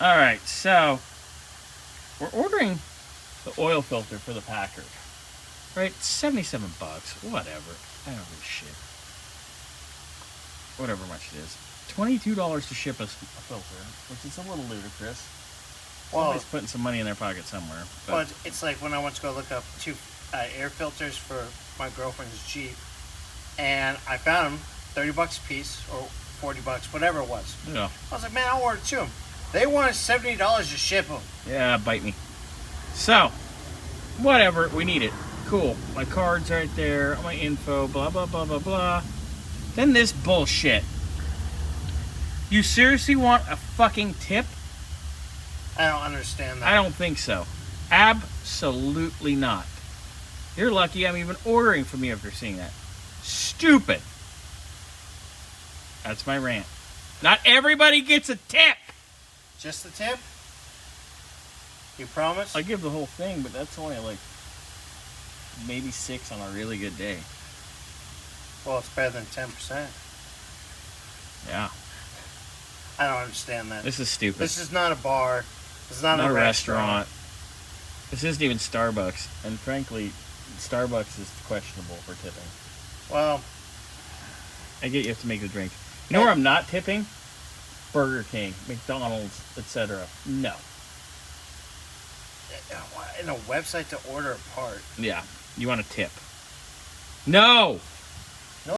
All right, so we're ordering the oil filter for the Packard. Right, $77. Whatever. I don't give a shit. Whatever much it is. $22 to ship us a filter, which is a little ludicrous. Well, Somebody's putting some money in their pocket somewhere. But well, it's like when I went to go look up two air filters for my girlfriend's Jeep, and I found them $30 a piece or $40, whatever it was. yeah, I was like, man, I'll order two of them. They wanted $70 to ship them. yeah, bite me. So, whatever, we need it. Cool. My card's right there, my info, blah, blah, blah, blah, blah. Then this bullshit. You seriously want a fucking tip? I don't understand that. I don't think so. Absolutely not. You're lucky I'm even ordering from you after seeing that. Stupid. That's my rant. Not everybody gets a tip. Just the tip? You promise? I give the whole thing, but that's only like maybe 6 on a really good day. Well, it's better than 10%. Yeah. I don't understand that. This is stupid. This is not a bar. This is not a restaurant. This isn't even Starbucks. And frankly, Starbucks is questionable for tipping. Well, I get you have to make the drink. You know where I'm not tipping? Burger King, McDonald's, etc. No. in a website to order a part. Yeah. You want a tip. No!